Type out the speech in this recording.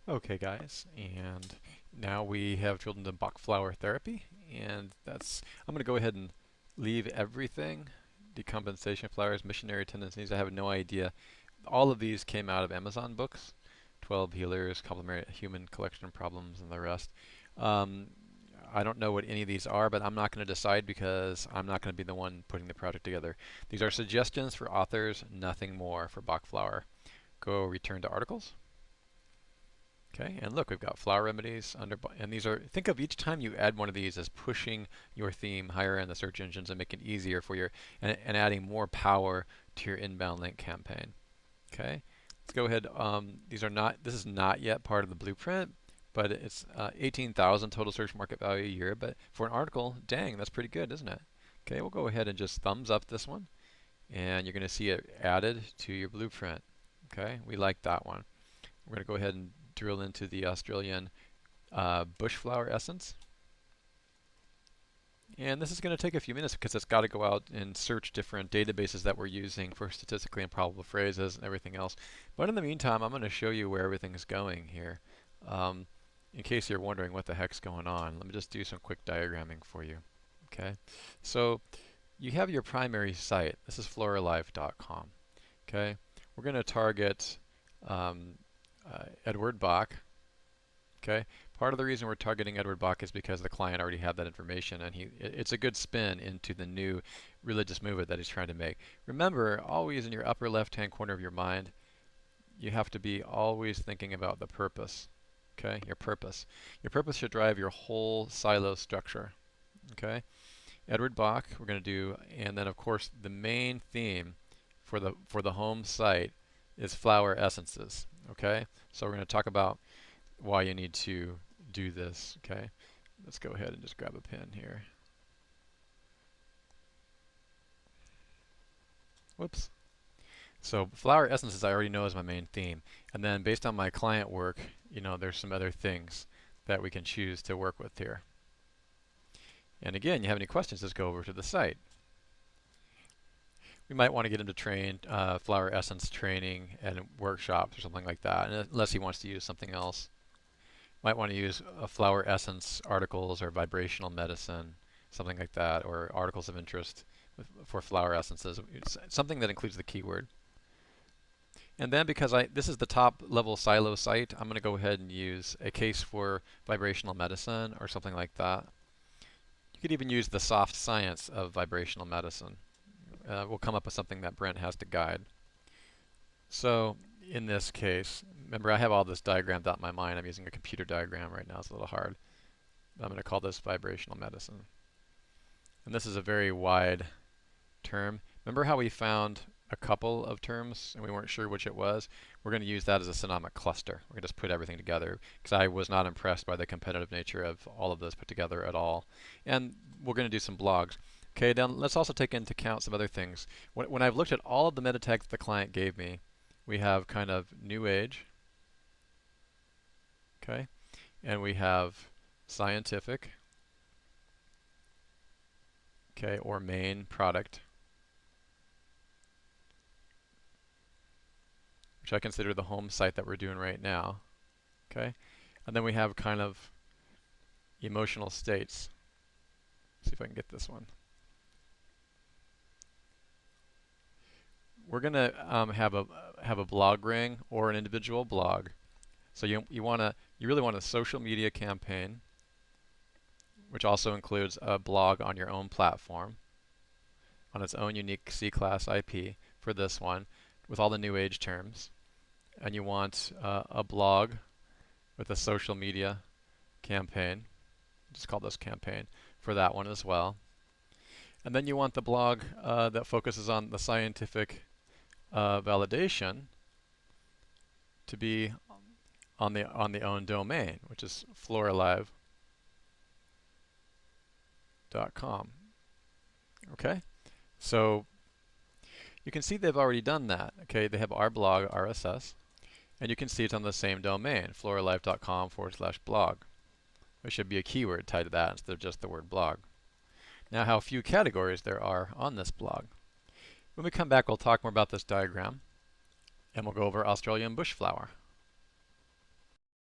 Okay guys, and now we have drilled into Bach flower therapy, and I'm going to go ahead and leave everything. Decompensation flowers, missionary tendencies, I have no idea. All of these came out of Amazon books. 12 healers, complementary human collection problems, and the rest. Um, I don't know what any of these are, but I'm not going to decide because I'm not going to be the one putting the project together. These are suggestions for authors, nothing more for Bach flower. Go return to articles. Okay, and look, we've got flower remedies under, and these are, think of each time you add one of these as pushing your theme higher in the search engines and making it easier for your, and adding more power to your inbound link campaign. Okay, let's go ahead. This is not yet part of the blueprint, but it's 18,000 total search market value a year. But for an article, dang, that's pretty good, isn't it? Okay, we'll go ahead and just thumbs up this one, and you're going to see it added to your blueprint. Okay, we like that one. We're going to go ahead and drill into the Australian bush flower essence. And this is going to take a few minutes because it's got to go out and search different databases that we're using for statistically improbable phrases and everything else. But in the meantime, I'm going to show you where everything's going here. In case you're wondering what the heck's going on, let me just do some quick diagramming for you. Okay, so you have your primary site. This is floralife.com. Okay, we're going to target Edward Bach. Okay, part of the reason we're targeting Edward Bach is because the client already had that information, and it's a good spin into the new religious movement that he's trying to make. Remember, always in your upper left-hand corner of your mind, you have to be always thinking about the purpose. Okay, your purpose. Your purpose should drive your whole silo structure. Okay, Edward Bach, we're going to do, and then of course the main theme for the home site is flower essences. Okay, so we're going to talk about why you need to do this. Okay, let's go ahead and just grab a pen here. Whoops. So flower essences I already know is my main theme, and then based on my client work, you know, there's some other things that we can choose to work with here. And again, you have any questions, just go over to the site. We might want to get him to train flower essence training and workshops or something like that, unless he wants to use something else. Might want to use flower essence articles or vibrational medicine, something like that, or articles of interest for flower essences. It's something that includes the keyword. And then because this is the top level silo site, I'm going to go ahead and use a case for vibrational medicine or something like that. You could even use the soft science of vibrational medicine. We'll come up with something that Brent has to guide. So in this case, remember I have all this diagrammed out in my mind. I'm using a computer diagram right now. It's a little hard. I'm going to call this vibrational medicine. And this is a very wide term. Remember how we found a couple of terms and we weren't sure which it was? We're going to use that as a synonymic cluster. We're going to just put everything together because I was not impressed by the competitive nature of all of this put together at all. And we're going to do some blogs. Okay, then let's also take into account some other things. When I've looked at all of the meta tags that the client gave me, we have kind of new age, okay, and we have scientific, okay, or main product, which I consider the home site that we're doing right now, okay, and then we have kind of emotional states. Let's see if I can get this one. We're gonna have a blog ring or an individual blog. So you really want a social media campaign, which also includes a blog on your own platform, on its own unique C-class IP for this one, with all the new age terms. And you want a blog with a social media campaign, just call this campaign, for that one as well. And then you want the blog that focuses on the scientific validation to be on the own domain, which is floralive.com. Okay, so you can see they've already done that. Okay, they have our blog RSS, and you can see it's on the same domain, floralive.com/blog. There should be a keyword tied to that instead of just the word blog. Now, how few categories there are on this blog. When we come back, we'll talk more about this diagram, and we'll go over Australian bush flower.